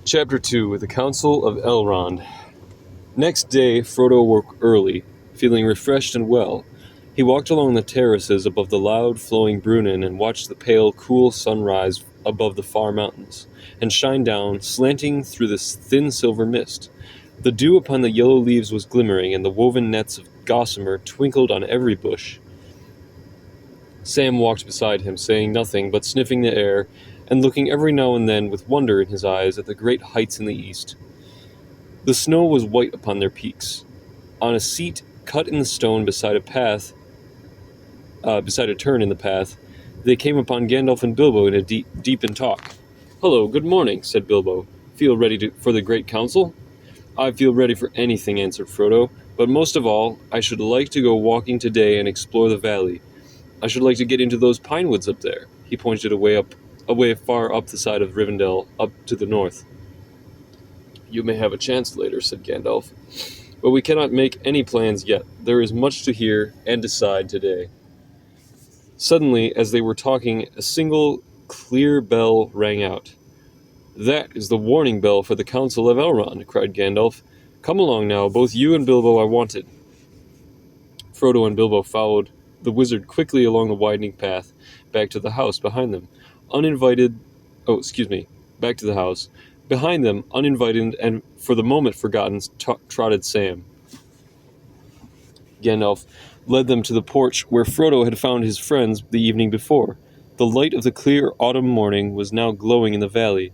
Chapter 2 The Council of Elrond. Next day, Frodo woke early, feeling refreshed and well. He walked along the terraces above the loud, flowing Brunnen and watched the pale, cool sun rise above the far mountains, and shine down, slanting through the thin silver mist. The dew upon the yellow leaves was glimmering, and the woven nets of gossamer twinkled on every bush. Sam walked beside him, saying nothing but sniffing the air, and looking every now and then with wonder in his eyes at the great heights in the east. The snow was white upon their peaks. On a seat cut in the stone beside a turn in the path, they came upon Gandalf and Bilbo in a deep in talk. "Hello, good morning," said Bilbo. "Feel ready for the great council?" "I feel ready for anything," answered Frodo, "but most of all, I should like to go walking today and explore the valley. I should like to get into those pine woods up there." He pointed away far up the side of Rivendell, up to the north. "You may have a chance later," said Gandalf, "but we cannot make any plans yet. There is much to hear and decide today." Suddenly, as they were talking, a single, clear bell rang out. "That is the warning bell for the Council of Elrond," cried Gandalf. "Come along now, both you and Bilbo are wanted." Frodo and Bilbo followed the wizard quickly along the widening path, back to the house. Behind them, uninvited and for the moment forgotten, trotted Sam. Gandalf led them to the porch where Frodo had found his friends the evening before. The light of the clear autumn morning was now glowing in the valley.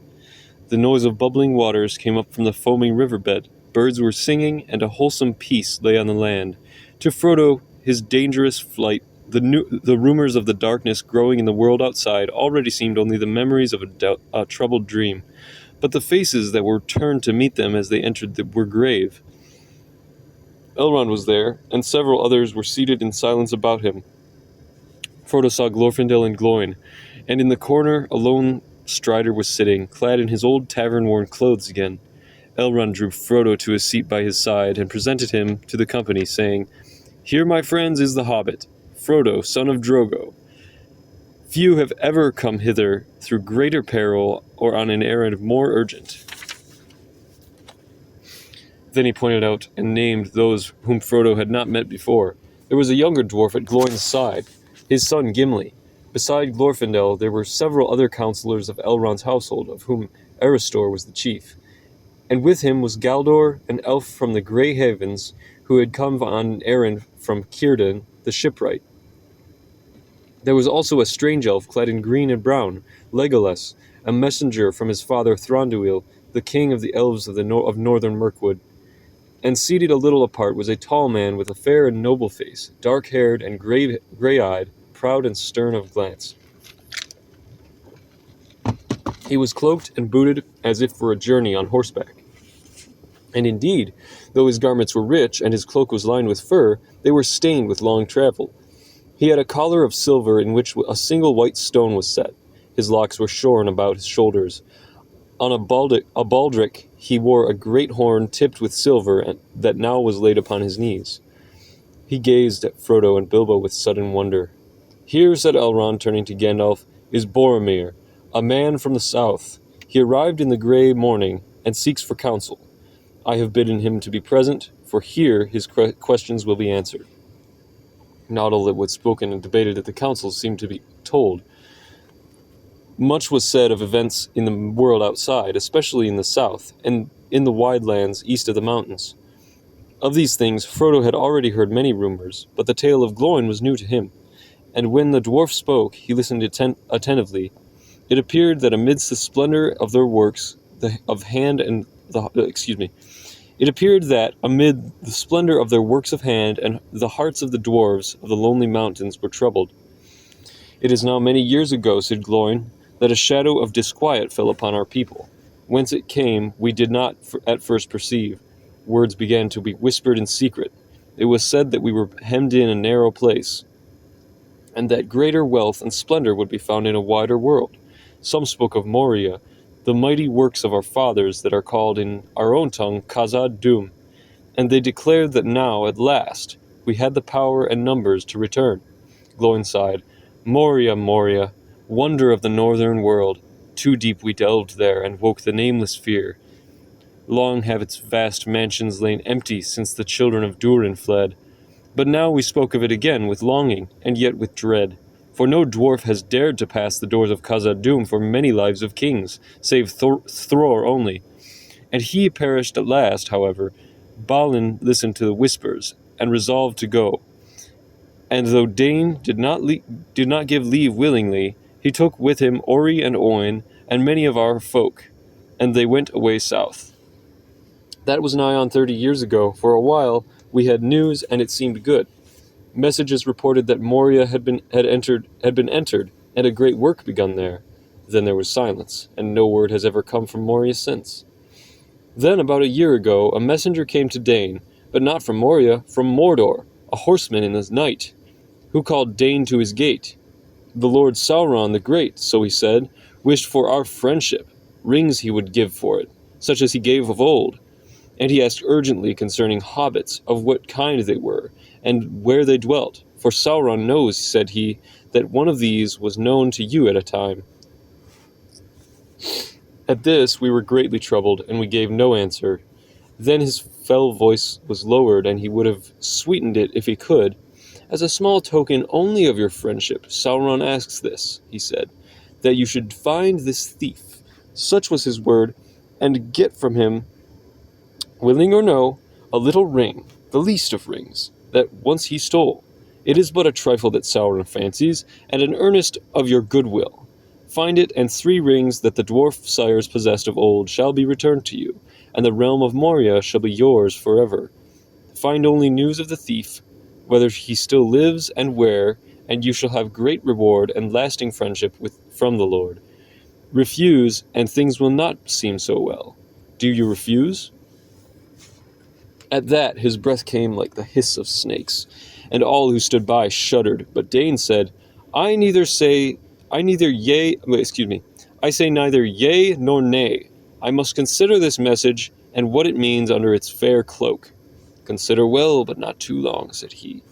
The noise of bubbling waters came up from the foaming riverbed. Birds were singing, and a wholesome peace lay on the land. To Frodo, his dangerous flight, the rumors of the darkness growing in the world outside already seemed only the memories of a troubled dream. But the faces that were turned to meet them as they entered were grave. Elrond was there, and several others were seated in silence about him. Frodo saw Glorfindel and Gloin, and in the corner a lone Strider was sitting, clad in his old tavern-worn clothes again. Elrond drew Frodo to a seat by his side and presented him to the company, saying, "Here, my friends, is the hobbit, Frodo, son of Drogo. Few have ever come hither through greater peril or on an errand more urgent." Then he pointed out and named those whom Frodo had not met before. There was a younger dwarf at Gloin's side, his son Gimli. Beside Glorfindel, there were several other counselors of Elrond's household, of whom Erestor was the chief. And with him was Galdor, an elf from the Grey Havens, who had come on an errand from Círdan, the shipwright. There was also a strange elf clad in green and brown, Legolas, a messenger from his father Thranduil, the king of the elves of northern Mirkwood. And seated a little apart was a tall man with a fair and noble face, dark-haired and gray-eyed, proud and stern of glance. He was cloaked and booted as if for a journey on horseback. And indeed, though his garments were rich and his cloak was lined with fur, they were stained with long travel. He had a collar of silver in which a single white stone was set. His locks were shorn about his shoulders. On a baldric he wore a great horn tipped with silver that now was laid upon his knees. He gazed at Frodo and Bilbo with sudden wonder. "Here," said Elrond, turning to Gandalf, "is Boromir, a man from the south. He arrived in the grey morning and seeks for counsel. I have bidden him to be present, for here his questions will be answered." Not all that was spoken and debated at the council seemed to be told. Much was said of events in the world outside, especially in the south, and in the wide lands east of the mountains. Of these things Frodo had already heard many rumors, but the tale of Gloin was new to him, and when the dwarf spoke, he listened attentively. It appeared that amidst the splendor of their works It appeared that, amid the splendor of their works of hand, and the hearts of the dwarves of the lonely mountains were troubled. "It is now many years ago," said Gloin, "that a shadow of disquiet fell upon our people. Whence it came, we did not at first perceive. Words began to be whispered in secret. It was said that we were hemmed in a narrow place, and that greater wealth and splendor would be found in a wider world. Some spoke of Moria, the mighty works of our fathers that are called in our own tongue Khazad-dûm, and they declared that now, at last, we had the power and numbers to return." Gloin sighed. "Moria, Moria, wonder of the northern world. Too deep we delved there, and woke the nameless fear. Long have its vast mansions lain empty since the children of Durin fled. But now we spoke of it again with longing, and yet with dread. For no dwarf has dared to pass the doors of Khazad-dûm for many lives of kings, save Thror only. And he perished at last, however. Balin listened to the whispers, and resolved to go. And though Dane did not give leave willingly, he took with him Ori and Oin, and many of our folk, and they went away south. That was nigh on 30 years ago. For a while we had news, and it seemed good. Messages reported that Moria had been entered, and a great work begun there. Then there was silence, and no word has ever come from Moria since. Then, about a year ago, a messenger came to Dane, but not from Moria, from Mordor, a horseman in the night, who called Dane to his gate. The Lord Sauron the Great, so he said, wished for our friendship. Rings he would give for it, such as he gave of old. And he asked urgently concerning hobbits, of what kind they were, and where they dwelt. For Sauron knows, said he, that one of these was known to you at a time. At this we were greatly troubled, and we gave no answer. Then his fell voice was lowered, and he would have sweetened it if he could. As a small token only of your friendship, Sauron asks this, he said, that you should find this thief, such was his word, and get from him, willing or no, a little ring, the least of rings, that once he stole. It is but a trifle that Sauron fancies, and an earnest of your goodwill. Find it, and 3 rings that the dwarf sires possessed of old shall be returned to you, and the realm of Moria shall be yours forever. Find only news of the thief, whether he still lives and where, and you shall have great reward and lasting friendship from the Lord. Refuse, and things will not seem so well. Do you refuse? At that his breath came like the hiss of snakes, and all who stood by shuddered. But Dane said, I say neither yea nor nay. I must consider this message and what it means under its fair cloak. Consider well, but not too long, said he.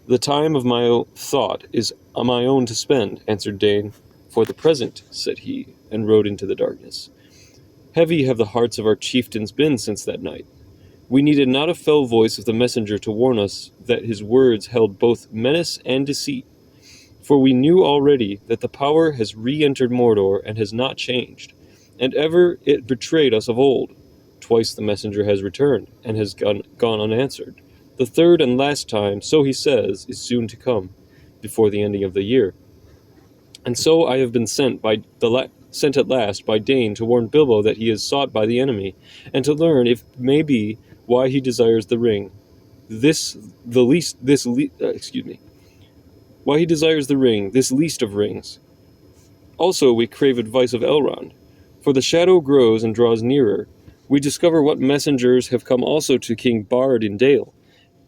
The time of my thought is my own to spend, answered Dane. For the present, said he, and rode into the darkness. Heavy have the hearts of our chieftains been since that night. We needed not a fell voice of the messenger to warn us that his words held both menace and deceit. For we knew already that the power has re-entered Mordor and has not changed, and ever it betrayed us of old. Twice the messenger has returned, and has gone unanswered. The third and last time, so he says, is soon to come, before the ending of the year. And so I have been sent at last by Dane to warn Bilbo that he is sought by the enemy, and to learn, if may be, why he desires the ring. Why he desires the ring, this least of rings. Also we crave advice of Elrond, for the shadow grows and draws nearer. We discover what messengers have come also to King Bard in Dale,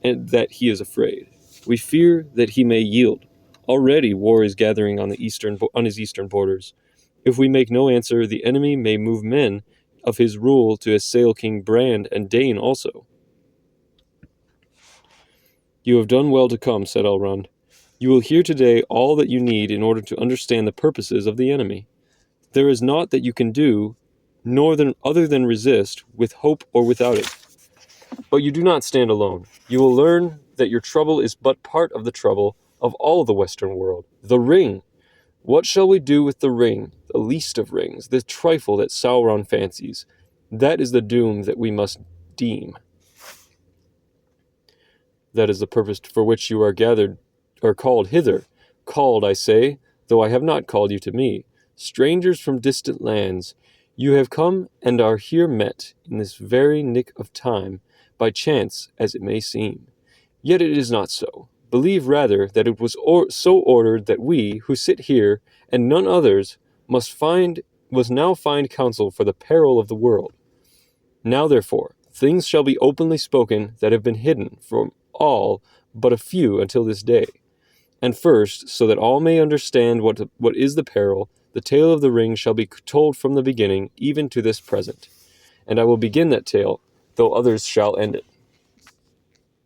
and that he is afraid. We fear that he may yield. Already war is gathering on his eastern borders. If we make no answer, the enemy may move men of his rule to assail King Brand and Dane also. You have done well to come, said Elrond. You will hear today all that you need in order to understand the purposes of the enemy. There is naught that you can do, other than resist, with hope or without it. But you do not stand alone. You will learn that your trouble is but part of the trouble of all the Western world. The ring! What shall we do with the ring, the least of rings, the trifle that Sauron fancies? That is the doom that we must deem. That is the purpose for which you are called hither. Called, I say, though I have not called you to me. Strangers from distant lands, you have come and are here met in this very nick of time, by chance as it may seem. Yet it is not so. Believe rather that it was so ordered that we, who sit here, and none others, must now find counsel for the peril of the world. Now therefore, things shall be openly spoken that have been hidden from all but a few until this day. And first, so that all may understand what is the peril, the tale of the ring shall be told from the beginning, even to this present. And I will begin that tale, though others shall end it.